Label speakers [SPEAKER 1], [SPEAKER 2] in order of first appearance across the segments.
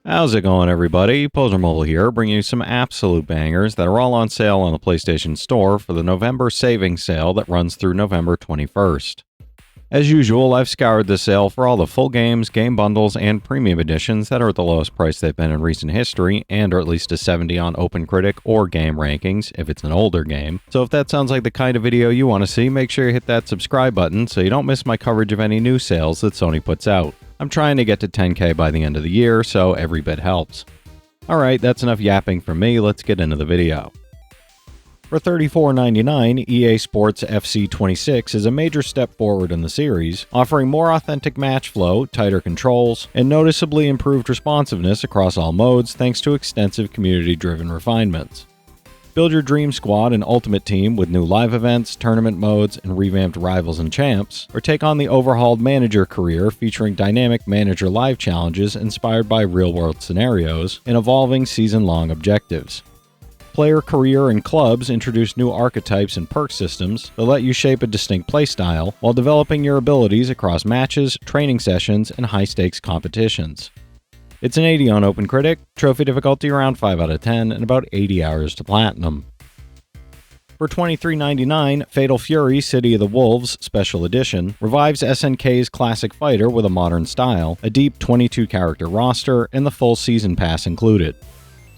[SPEAKER 1] How's it going, everybody? Pozermobil here, bringing you some absolute bangers that are all on sale on the PlayStation Store for the November savings sale that runs through November 21st. As usual, I've scoured the sale for all the full games, game bundles, and premium editions that are at the lowest price they've been in recent history, and are at least a 70 on OpenCritic or Game Rankings if it's an older game. So if that sounds like the kind of video you want to see, make sure you hit that subscribe button so you don't miss my coverage of any new sales that Sony puts out. I'm trying to get to 10K by the end of the year, so every bit helps. Alright, that's enough yapping from me, let's get into the video. For $34.99, EA Sports FC 26 is a major step forward in the series, offering more authentic match flow, tighter controls, and noticeably improved responsiveness across all modes thanks to extensive community-driven refinements. Build your dream squad and ultimate team with new live events, tournament modes, and revamped rivals and champs, or take on the overhauled manager career featuring dynamic manager live challenges inspired by real-world scenarios and evolving season-long objectives. Player career and clubs introduce new archetypes and perk systems that let you shape a distinct playstyle while developing your abilities across matches, training sessions, and high-stakes competitions. It's an 80 on OpenCritic, trophy difficulty around 5 out of 10, and about 80 hours to platinum. For $23.99, Fatal Fury City of the Wolves Special Edition revives SNK's classic fighter with a modern style, a deep 22-character roster, and the full season pass included.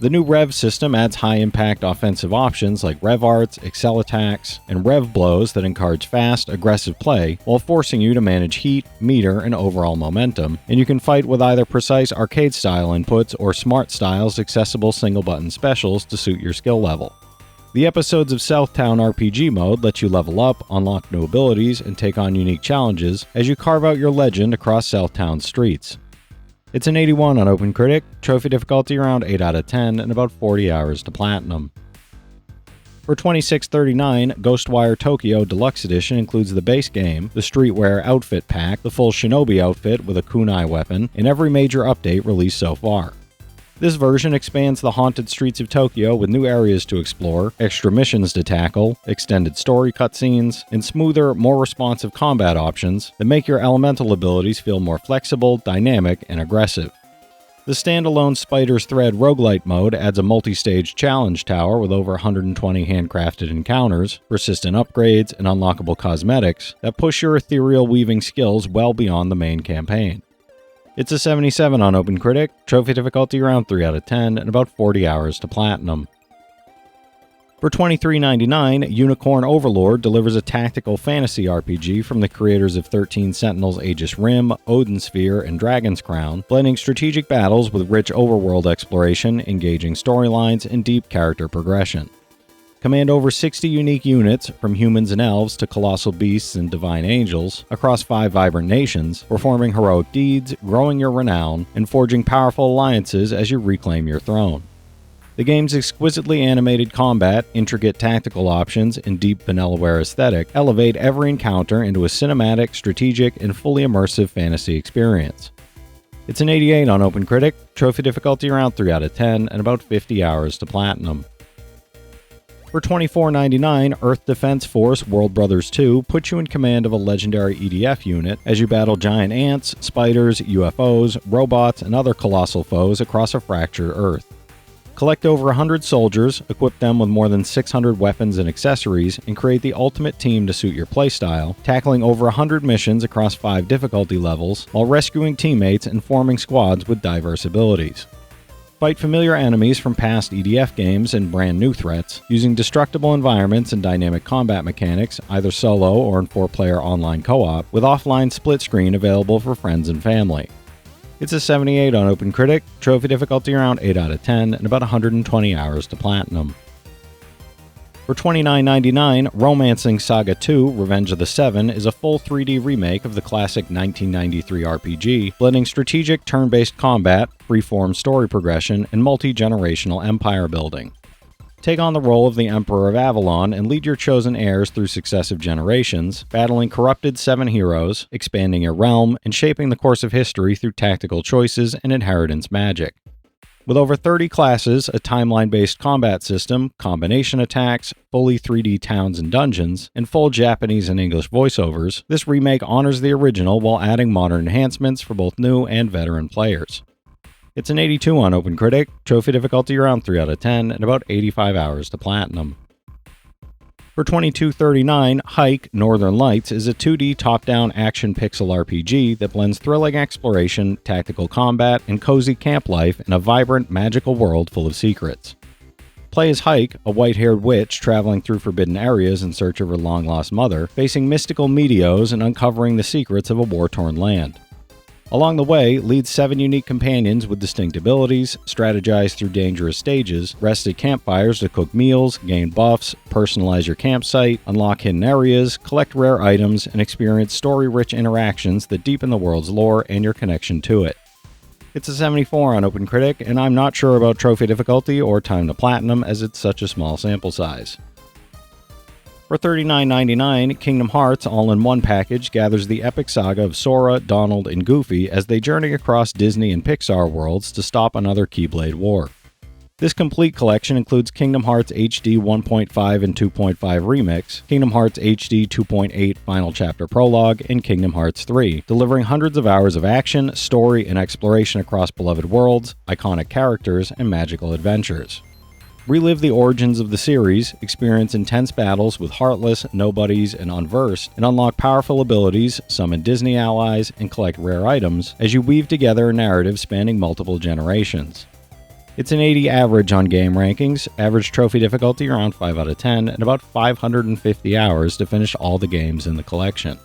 [SPEAKER 1] The new Rev system adds high-impact offensive options like Rev Arts, Excel Attacks, and Rev Blows that encourage fast, aggressive play while forcing you to manage heat, meter, and overall momentum, and you can fight with either precise arcade-style inputs or smart-style's accessible single-button specials to suit your skill level. The episodes of Southtown RPG mode let you level up, unlock new abilities, and take on unique challenges as you carve out your legend across Southtown's streets. It's an 81 on OpenCritic, trophy difficulty around 8 out of 10, and about 40 hours to platinum. For $26.39, Ghostwire Tokyo Deluxe Edition includes the base game, the Streetwear Outfit Pack, the full Shinobi outfit with a kunai weapon, and every major update released so far. This version expands the haunted streets of Tokyo with new areas to explore, extra missions to tackle, extended story cutscenes, and smoother, more responsive combat options that make your elemental abilities feel more flexible, dynamic, and aggressive. The standalone Spider's Thread roguelite mode adds a multi-stage challenge tower with over 120 handcrafted encounters, persistent upgrades, and unlockable cosmetics that push your ethereal weaving skills well beyond the main campaign. It's a 77 on OpenCritic, trophy difficulty around 3 out of 10, and about 40 hours to platinum. For $23.99, Unicorn Overlord delivers a tactical fantasy RPG from the creators of 13 Sentinels Aegis Rim, Odin Sphere, and Dragon's Crown, blending strategic battles with rich overworld exploration, engaging storylines, and deep character progression. Command over 60 unique units, from humans and elves to colossal beasts and divine angels, across 5 vibrant nations, performing heroic deeds, growing your renown, and forging powerful alliances as you reclaim your throne. The game's exquisitely animated combat, intricate tactical options, and deep Vanillaware aesthetic elevate every encounter into a cinematic, strategic, and fully immersive fantasy experience. It's an 88 on OpenCritic, trophy difficulty around 3 out of 10, and about 50 hours to platinum. For $24.99, Earth Defense Force World Brothers 2 puts you in command of a legendary EDF unit as you battle giant ants, spiders, UFOs, robots, and other colossal foes across a fractured Earth. Collect over 100 soldiers, equip them with more than 600 weapons and accessories, and create the ultimate team to suit your playstyle, tackling over 100 missions across 5 difficulty levels while rescuing teammates and forming squads with diverse abilities. Fight familiar enemies from past EDF games and brand new threats, using destructible environments and dynamic combat mechanics, either solo or in 4-player online co-op, with offline split screen available for friends and family. It's a 78 on OpenCritic, trophy difficulty around 8 out of 10, and about 120 hours to platinum. For $29.99, Romancing Saga 2 Revenge of the Seven is a full 3D remake of the classic 1993 RPG, blending strategic turn-based combat, freeform story progression, and multi-generational empire building. Take on the role of the Emperor of Avalon and lead your chosen heirs through successive generations, battling corrupted 7 heroes, expanding your realm, and shaping the course of history through tactical choices and inheritance magic. With over 30 classes, a timeline-based combat system, combination attacks, fully 3D towns and dungeons, and full Japanese and English voiceovers, this remake honors the original while adding modern enhancements for both new and veteran players. It's an 82 on OpenCritic, trophy difficulty around 3 out of 10, and about 85 hours to platinum. For $22.39, HYKE Northern Lights is a 2D top-down action pixel RPG that blends thrilling exploration, tactical combat, and cozy camp life in a vibrant, magical world full of secrets. Play as HYKE, a white-haired witch traveling through forbidden areas in search of her long-lost mother, facing mystical meteors and uncovering the secrets of a war-torn land. Along the way, lead 7 unique companions with distinct abilities, strategize through dangerous stages, rest at campfires to cook meals, gain buffs, personalize your campsite, unlock hidden areas, collect rare items, and experience story-rich interactions that deepen the world's lore and your connection to it. It's a 74 on OpenCritic, and I'm not sure about trophy difficulty or time to platinum as it's such a small sample size. For $39.99, Kingdom Hearts All-in-One package gathers the epic saga of Sora, Donald, and Goofy as they journey across Disney and Pixar worlds to stop another Keyblade war. This complete collection includes Kingdom Hearts HD 1.5 and 2.5 Remix, Kingdom Hearts HD 2.8 Final Chapter Prologue, and Kingdom Hearts 3, delivering hundreds of hours of action, story, and exploration across beloved worlds, iconic characters, and magical adventures. Relive the origins of the series, experience intense battles with Heartless, Nobodies, and Unversed, and unlock powerful abilities, summon Disney allies, and collect rare items as you weave together a narrative spanning multiple generations. It's an 80 average on game rankings, average trophy difficulty around 5 out of 10, and about 550 hours to finish all the games in the collection.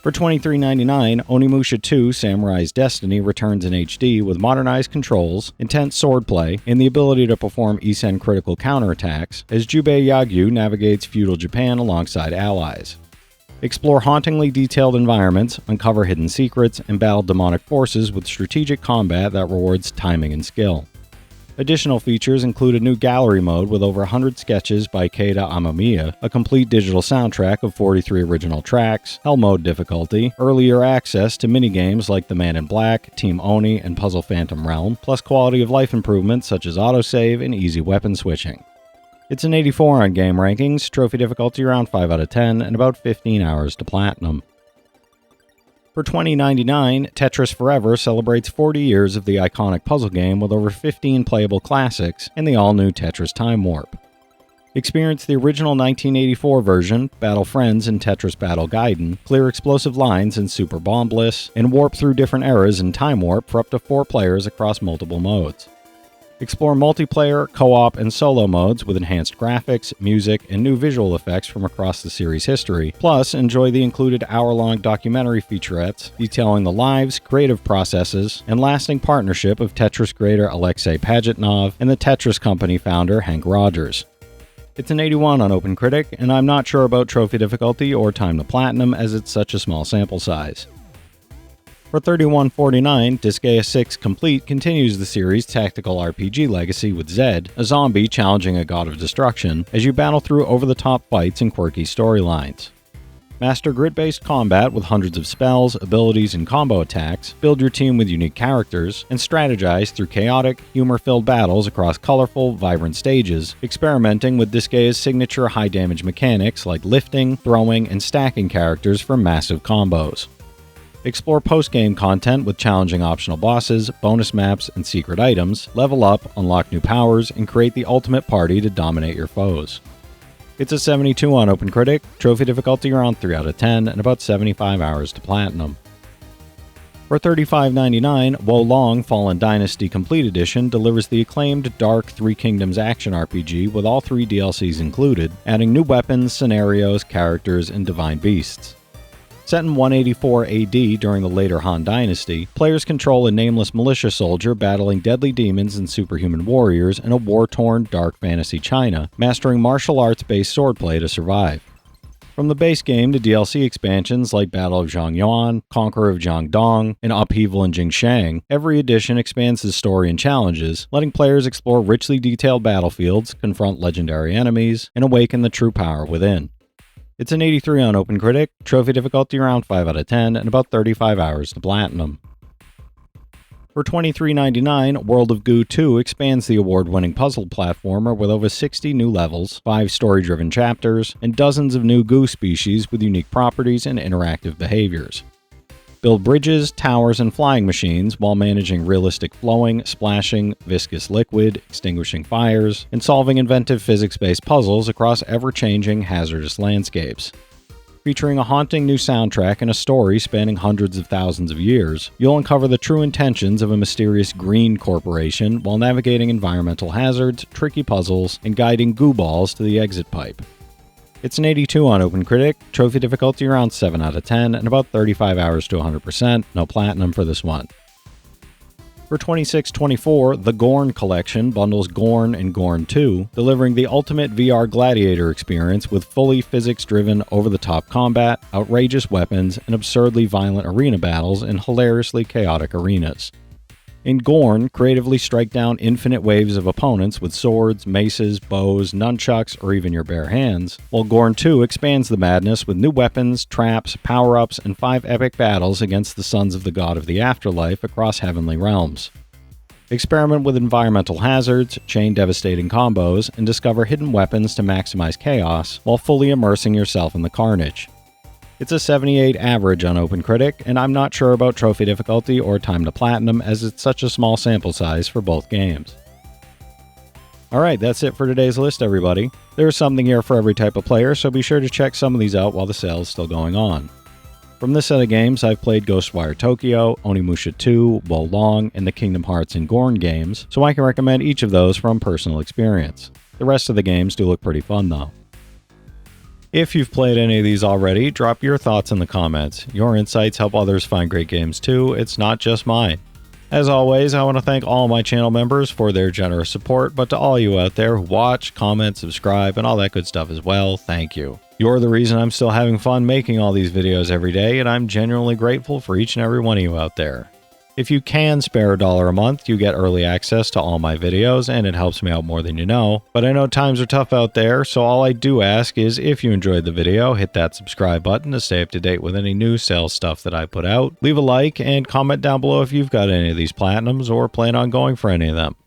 [SPEAKER 1] For $23.99, Onimusha 2 Samurai's Destiny returns in HD with modernized controls, intense swordplay, and the ability to perform Isen critical counterattacks as Jubei Yagyu navigates feudal Japan alongside allies. Explore hauntingly detailed environments, uncover hidden secrets, and battle demonic forces with strategic combat that rewards timing and skill. Additional features include a new gallery mode with over 100 sketches by Keita Amamiya, a complete digital soundtrack of 43 original tracks, Hell Mode difficulty, earlier access to minigames like The Man in Black, Team Oni, and Puzzle Phantom Realm, plus quality of life improvements such as autosave and easy weapon switching. It's an 84 on game rankings, trophy difficulty around 5 out of 10, and about 15 hours to platinum. For $20.99, Tetris Forever celebrates 40 years of the iconic puzzle game with over 15 playable classics and the all-new Tetris Time Warp. Experience the original 1984 version, battle friends in Tetris Battle Gaiden, clear explosive lines in Super Bomb Bliss, and warp through different eras in Time Warp for up to 4 players across multiple modes. Explore multiplayer, co-op, and solo modes with enhanced graphics, music, and new visual effects from across the series' history, plus enjoy the included hour-long documentary featurettes detailing the lives, creative processes, and lasting partnership of Tetris creator Alexei Pajitnov and the Tetris Company founder Hank Rogers. It's an 81 on OpenCritic, and I'm not sure about trophy difficulty or time to platinum as it's such a small sample size. For $31.49, Disgaea 6 Complete continues the series' tactical RPG legacy with Zed, a zombie challenging a god of destruction, as you battle through over-the-top fights and quirky storylines. Master grid-based combat with hundreds of spells, abilities, and combo attacks, build your team with unique characters, and strategize through chaotic, humor-filled battles across colorful, vibrant stages, experimenting with Disgaea's signature high-damage mechanics like lifting, throwing, and stacking characters for massive combos. Explore post-game content with challenging optional bosses, bonus maps, and secret items, level up, unlock new powers, and create the ultimate party to dominate your foes. It's a 72 on OpenCritic, trophy difficulty around 3 out of 10, and about 75 hours to platinum. For $35.99, Long Fallen Dynasty Complete Edition delivers the acclaimed Dark Three Kingdoms action RPG with all 3 DLCs included, adding new weapons, scenarios, characters, and divine beasts. Set in 184 AD during the later Han Dynasty, players control a nameless militia soldier battling deadly demons and superhuman warriors in a war-torn dark fantasy China, mastering martial arts-based swordplay to survive. From the base game to DLC expansions like Battle of Zhongyuan, Conqueror of Jiangdong, and Upheaval in Jingshang, every edition expands the story and challenges, letting players explore richly detailed battlefields, confront legendary enemies, and awaken the true power within. It's an 83 on OpenCritic, trophy difficulty around 5 out of 10, and about 35 hours to platinum. For $23.99, World of Goo 2 expands the award-winning puzzle platformer with over 60 new levels, 5 story-driven chapters, and dozens of new goo species with unique properties and interactive behaviors. Build bridges, towers, and flying machines while managing realistic flowing, splashing, viscous liquid, extinguishing fires, and solving inventive physics-based puzzles across ever-changing, hazardous landscapes. Featuring a haunting new soundtrack and a story spanning hundreds of thousands of years, you'll uncover the true intentions of a mysterious green corporation while navigating environmental hazards, tricky puzzles, and guiding goo balls to the exit pipe. It's an 82 on OpenCritic, trophy difficulty around 7 out of 10, and about 35 hours to 100%, no platinum for this one. For $26.24, the Gorn Collection bundles Gorn and Gorn 2, delivering the ultimate VR gladiator experience with fully physics-driven, over-the-top combat, outrageous weapons, and absurdly violent arena battles in hilariously chaotic arenas. In Gorn, creatively strike down infinite waves of opponents with swords, maces, bows, nunchucks, or even your bare hands, while Gorn 2 expands the madness with new weapons, traps, power-ups, and 5 epic battles against the sons of the god of the afterlife across heavenly realms. Experiment with environmental hazards, chain devastating combos, and discover hidden weapons to maximize chaos while fully immersing yourself in the carnage. It's a 78 average on OpenCritic, and I'm not sure about trophy difficulty or time to platinum as it's such a small sample size for both games. Alright, that's it for today's list, everybody. There's something here for every type of player, so be sure to check some of these out while the sale is still going on. From this set of games, I've played Ghostwire Tokyo, Onimusha 2, Wo Long, and the Kingdom Hearts and Gorn games, so I can recommend each of those from personal experience. The rest of the games do look pretty fun though. If you've played any of these already, drop your thoughts in the comments. Your insights help others find great games too, it's not just mine. As always, I want to thank all my channel members for their generous support, but to all you out there who watch, comment, subscribe, and all that good stuff as well, thank you. You're the reason I'm still having fun making all these videos every day, and I'm genuinely grateful for each and every one of you out there. If you can spare $1 a month, you get early access to all my videos, and it helps me out more than you know. But I know times are tough out there, so all I do ask is if you enjoyed the video, hit that subscribe button to stay up to date with any new sales stuff that I put out. Leave a like and comment down below if you've got any of these platinums or plan on going for any of them.